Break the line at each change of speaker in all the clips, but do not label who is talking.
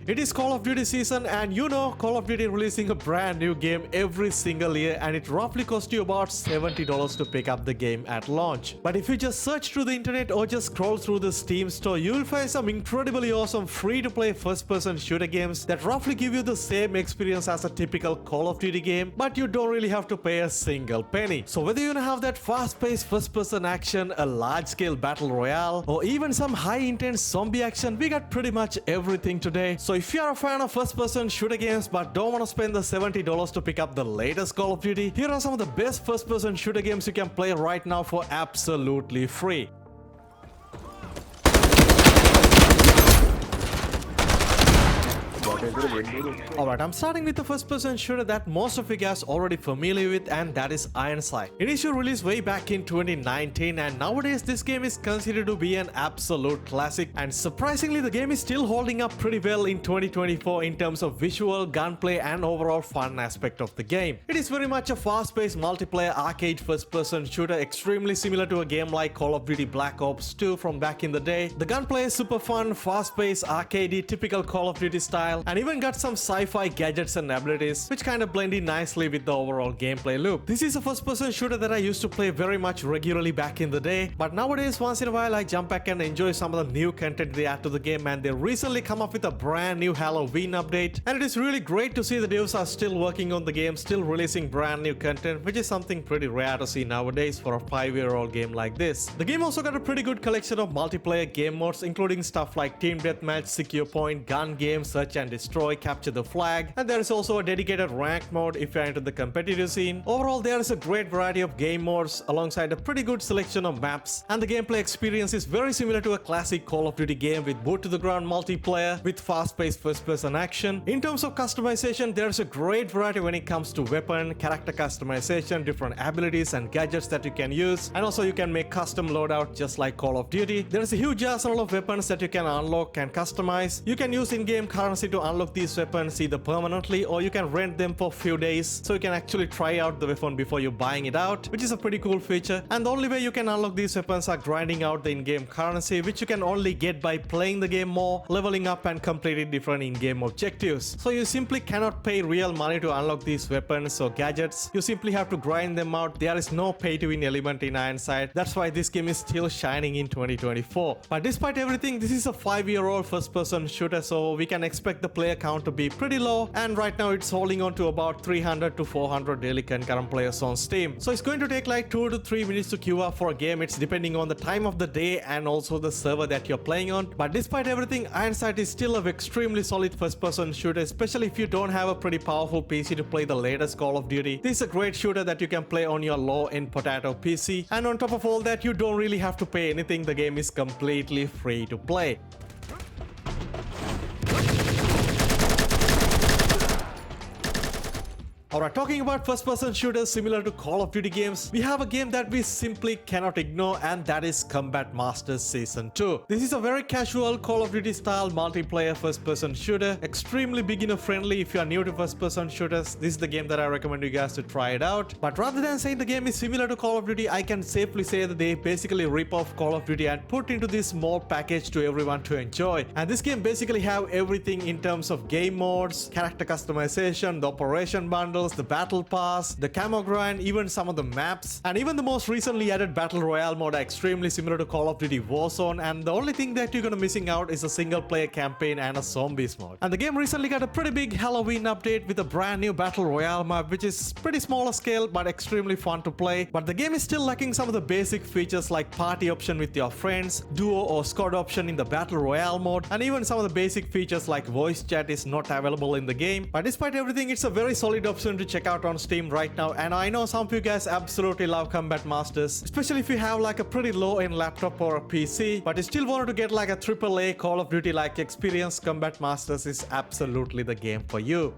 It is Call of Duty season, and you know Call of Duty releasing a brand new game every single year, and it roughly costs you about $70 to pick up the game at launch. But if you just search through the internet or just scroll through the Steam store, you will find some incredibly awesome free-to-play first-person shooter games that roughly give you the same experience as a typical Call of Duty game, but you don't really have to pay a single penny. So whether you have that fast-paced first-person action, a large-scale battle royale, or even some high-intense zombie action, we got pretty much everything today. So if you are a fan of first-person shooter games but don't want to spend the $70 to pick up the latest Call of Duty, here are some of the best first-person shooter games you can play right now for absolutely free. Alright, I'm starting with the first-person shooter that most of you guys already familiar with, and that is Iron Sight. Initial release way back in 2019, and nowadays this game is considered to be an absolute classic, and surprisingly the game is still holding up pretty well in 2024 in terms of visual, gunplay and overall fun aspect of the game. It is very much a fast-paced multiplayer arcade first-person shooter, extremely similar to a game like Call of Duty Black Ops 2 from back in the day. The gunplay is super fun, fast-paced, arcadey, typical Call of Duty style, and even got some sci-fi gadgets and abilities which kind of blend in nicely with the overall gameplay loop. This is a first-person shooter that I used to play very much regularly back in the day, but nowadays once in a while I jump back and enjoy some of the new content they add to the game, and they recently come up with a brand new Halloween update, and it is really great to see the devs are still working on the game, still releasing brand new content, which is something pretty rare to see nowadays for a 5-year-old game like this. The game also got a pretty good collection of multiplayer game modes, including stuff like Team Deathmatch, Secure Point, Gun Game, Search and Destroy, Capture the Flag, and there is also a dedicated ranked mode if you are into the competitive scene. Overall, there is a great variety of game modes alongside a pretty good selection of maps, and the gameplay experience is very similar to a classic Call of Duty game with boot to the ground multiplayer with fast-paced first-person action. In terms of customization, there is a great variety when it comes to weapon, character customization, different abilities and gadgets that you can use, and also you can make custom loadout just like Call of Duty. There is a huge arsenal of weapons that you can unlock and customize. You can use in-game currency to unlock these weapons either permanently, or you can rent them for a few days so you can actually try out the weapon before you buying it out, which is a pretty cool feature. And the only way you can unlock these weapons are grinding out the in-game currency, which you can only get by playing the game more, leveling up and completing different in-game objectives. So you simply cannot pay real money to unlock these weapons or gadgets. You simply have to grind them out. There is no pay to win element in Iron Sight. That's why this game is still shining in 2024. But despite everything, this is a 5-year-old first-person shooter, so we can expect the player count to be pretty low, and right now it's holding on to about 300 to 400 daily concurrent players on Steam. So it's going to take like 2 to 3 minutes to queue up for a game. It's depending on the time of the day and also the server that you're playing on. But despite everything, Iron Sight is still an extremely solid first-person shooter, especially if you don't have a pretty powerful PC to play the latest Call of Duty. This is a great shooter that you can play on your low-end potato PC, and on top of all that, you don't really have to pay anything. The game is completely free to play. Alright, talking about first-person shooters similar to Call of Duty games, we have a game that we simply cannot ignore, and that is Combat Masters Season 2. This is a very casual Call of Duty style multiplayer first-person shooter, extremely beginner friendly. If you are new to first-person shooters, this is the game that I recommend you guys to try it out. But rather than saying the game is similar to Call of Duty, I can safely say that they basically rip off Call of Duty and put into this small package to everyone to enjoy. And this game basically have everything in terms of game modes, character customization, the operation bundle, the battle pass, the camo grind, even some of the maps, and even the most recently added battle royale mode are extremely similar to Call of Duty Warzone, and the only thing that you're gonna missing out is a single player campaign and a zombies mode. And the game recently got a pretty big Halloween update with a brand new battle royale map, which is pretty smaller scale but extremely fun to play. But the game is still lacking some of the basic features like party option with your friends, duo or squad option in the battle royale mode, and even some of the basic features like voice chat is not available in the game. But despite everything, it's a very solid option to check out on Steam right now, and I know some of you guys absolutely love Combat Masters, especially if you have like a pretty low-end laptop or a PC, but you still wanted to get like a AAA Call of Duty like experience. Combat Masters is absolutely the game for you.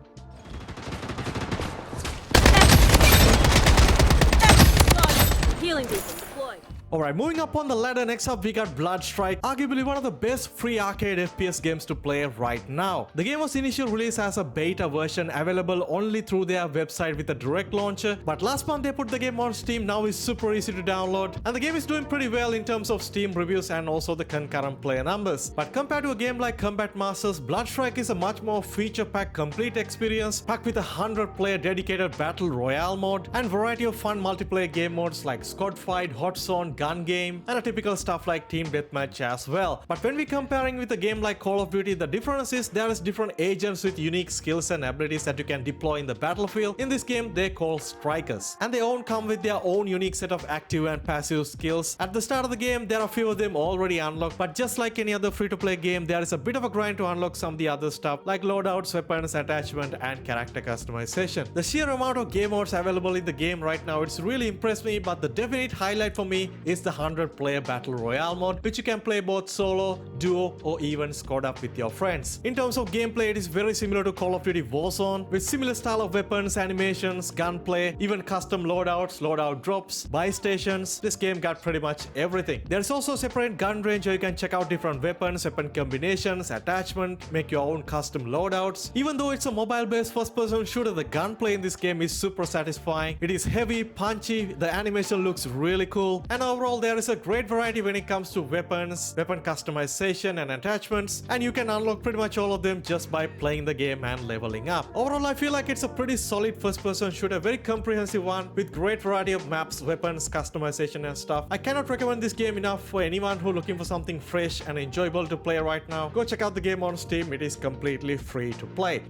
Healing beacon deployed.
Alright, moving up on the ladder, next up we got Bloodstrike, arguably one of the best free arcade FPS games to play right now. The game was initially released as a beta version available only through their website with a direct launcher, but last month they put the game on Steam. Now it's super easy to download and the game is doing pretty well in terms of Steam reviews and also the concurrent player numbers. But compared to a game like Combat Masters, Bloodstrike is a much more feature-packed complete experience packed with a 100-player dedicated battle royale mode and variety of fun multiplayer game modes like squad fight, hot zone, gun game, and a typical stuff like team deathmatch as well. But when we comparing with a game like Call of Duty, the difference is there is different agents with unique skills and abilities that you can deploy in the battlefield. In this game, they call strikers, and they all come with their own unique set of active and passive skills. At the start of the game, there are a few of them already unlocked, but just like any other free-to-play game, there is a bit of a grind to unlock some of the other stuff like loadouts, weapons, attachment, and character customization. The sheer amount of game modes available in the game right now, it's really impressed me, but the definite highlight for me is the 100-player battle royale mode, which you can play both solo, duo, or even squad up with your friends. In terms of gameplay, it is very similar to Call of Duty Warzone with similar style of weapons, animations, gunplay, even custom loadouts, loadout drops, buy stations. This game got pretty much everything. There's also a separate gun range where you can check out different weapons, weapon combinations, attachment, make your own custom loadouts. Even though it's a mobile-based first-person shooter, the gunplay in this game is super satisfying. It is heavy, punchy, the animation looks really cool, and overall there is a great variety when it comes to weapons, weapon customization and attachments, and you can unlock pretty much all of them just by playing the game and leveling up. Overall, I feel like it's a pretty solid first-person shooter, very comprehensive one with great variety of maps, weapons, customization and stuff. I cannot recommend this game enough for anyone who looking for something fresh and enjoyable to play right now. Go check out the game on Steam. It is completely free to play.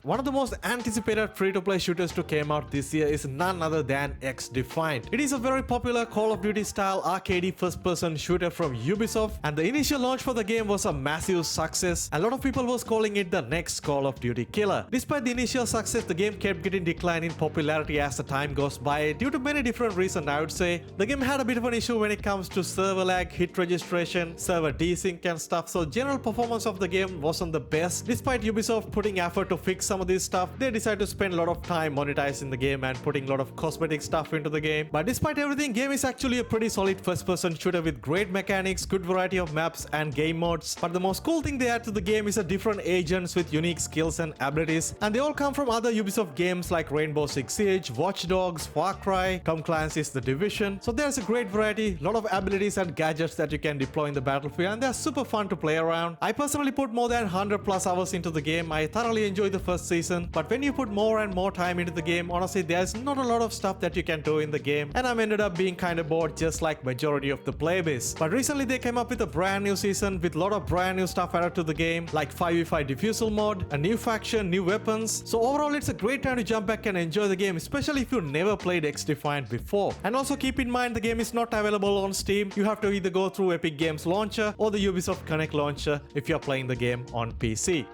One of the most anticipated free-to-play shooters to come out this year is none other than X-Defined. It is a very popular Call of Duty style arcade first-person shooter from Ubisoft, and the initial launch for the game was a massive success. A lot of people was calling it the next Call of Duty killer. Despite the initial success, the game kept getting decline in popularity as the time goes by due to many different reasons. I would say the game had a bit of an issue when it comes to server lag, hit registration, server desync and stuff, so general performance of the game wasn't the best. Despite Ubisoft putting effort to fix some of this stuff, they decided to spend a lot of time monetizing the game and putting a lot of cosmetic stuff into the game. But despite everything, game is actually a pretty solid first-person shooter with great mechanics, good variety of maps and game modes. But the most cool thing they add to the game is a different agents with unique skills and abilities, and they all come from other Ubisoft games like Rainbow Six Siege, Watch Dogs, Far Cry, Tom Clancy's The Division. So there's a great variety, lot of abilities and gadgets that you can deploy in the battlefield, and they're super fun to play around. I personally put more than 100 plus hours into the game. I thoroughly enjoyed the first season, but when you put more and more time into the game, honestly there's not a lot of stuff that you can do in the game, and I'm ended up being kind of bored just like majority of the player base. But recently they came up with a brand new season with a lot of brand new stuff added to the game, like 5v5 defusal mode, a new faction, new weapons. So overall it's a great time to jump back and enjoy the game, especially if you never played X-Defined before. And also keep in mind the game is not available on Steam. You have to either go through Epic Games launcher or the Ubisoft Connect launcher if you're playing the game on PC.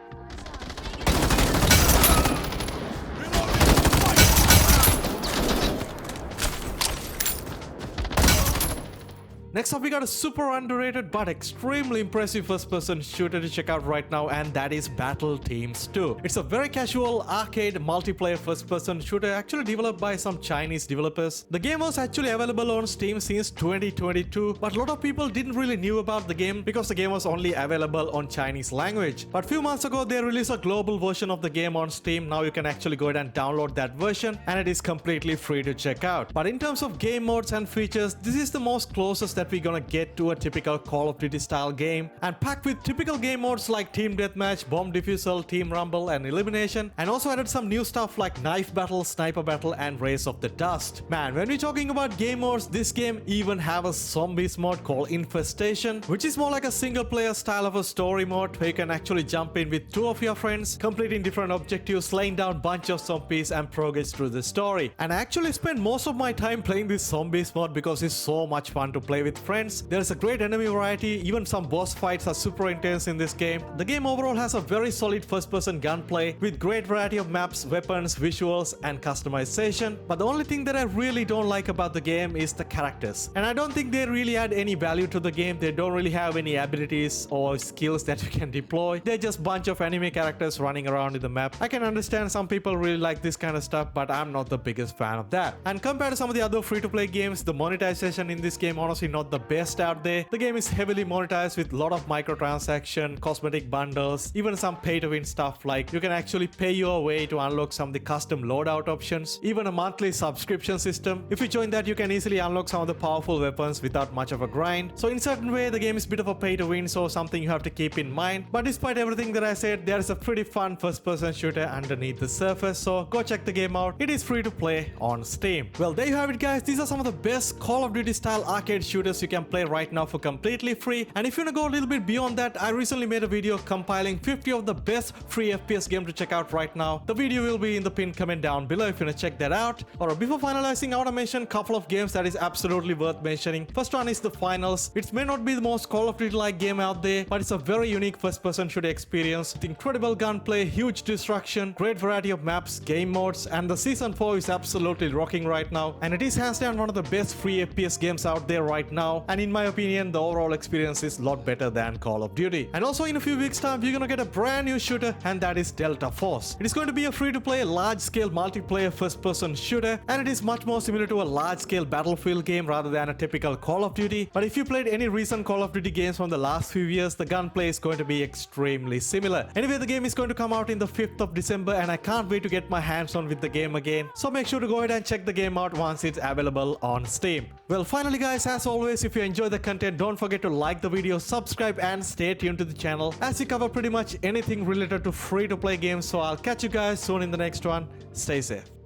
Next up, we got a super underrated but extremely impressive first-person shooter to check out right now, and that is Battle Teams 2. It's a very casual arcade multiplayer first-person shooter actually developed by some Chinese developers. The game was actually available on Steam since 2022, but a lot of people didn't really knew about the game because the game was only available on Chinese language. But a few months ago, they released a global version of the game on Steam. Now you can actually go ahead and download that version, and it is completely free to check out. But in terms of game modes and features, this is the most closest that we're gonna get to a typical Call of Duty style game, and packed with typical game modes like Team Deathmatch, Bomb Defusal, Team Rumble and Elimination, and also added some new stuff like Knife Battle, Sniper Battle and Race of the Dust. Man, when we're talking about game modes, this game even have a zombies mode called Infestation, which is more like a single player style of a story mode where you can actually jump in with two of your friends, completing different objectives, slaying down bunch of zombies and progress through the story. And I actually spend most of my time playing this zombies mode because it's so much fun to play with with friends. There's a great enemy variety, even some boss fights are super intense in this game. The game overall has a very solid first-person gunplay with great variety of maps, weapons, visuals, and customization. But the only thing that I really don't like about the game is the characters. And I don't think they really add any value to the game. They don't really have any abilities or skills that you can deploy. They're just bunch of anime characters running around in the map. I can understand some people really like this kind of stuff, but I'm not the biggest fan of that. And compared to some of the other free-to-play games, the monetization in this game honestly not the best out there. The game is heavily monetized with a lot of microtransaction, cosmetic bundles, even some pay-to-win stuff like you can actually pay your way to unlock some of the custom loadout options, even a monthly subscription system. If you join that, you can easily unlock some of the powerful weapons without much of a grind. So in certain way, the game is a bit of a pay-to-win, so something you have to keep in mind. But despite everything that I said, there is a pretty fun first-person shooter underneath the surface, so go check the game out. It is free to play on Steam. Well, there you have it, guys. These are some of the best Call of Duty style arcade shooters you can play right now for completely free. And if you want to go a little bit beyond that, I recently made a video compiling 50 of the best free FPS game to check out right now. The video will be in the pinned comment down below if you want to check that out. Alright, before finalizing, I want to mention a couple of games that is absolutely worth mentioning. First one is the Finals. It may not be the most Call of Duty like game out there, but it's a very unique first-person shooter experience with incredible gunplay, huge destruction, great variety of maps, game modes, and the Season 4 is absolutely rocking right now. And it is hands down one of the best free FPS games out there right now. And in my opinion, the overall experience is a lot better than Call of Duty. And also in a few weeks time, you're gonna get a brand new shooter, and that is Delta Force. It is going to be a free-to-play, large-scale multiplayer first-person shooter, and it is much more similar to a large-scale Battlefield game rather than a typical Call of Duty. But if you played any recent Call of Duty games from the last few years, the gunplay is going to be extremely similar. Anyway, the game is going to come out in the 5th of December, and I can't wait to get my hands on with the game again. So make sure to go ahead and check the game out once it's available on Steam. Well, finally guys, as always, if you enjoy the content, don't forget to like the video, subscribe, and stay tuned to the channel as we cover pretty much anything related to free-to-play games. So I'll catch you guys soon in the next one. Stay safe.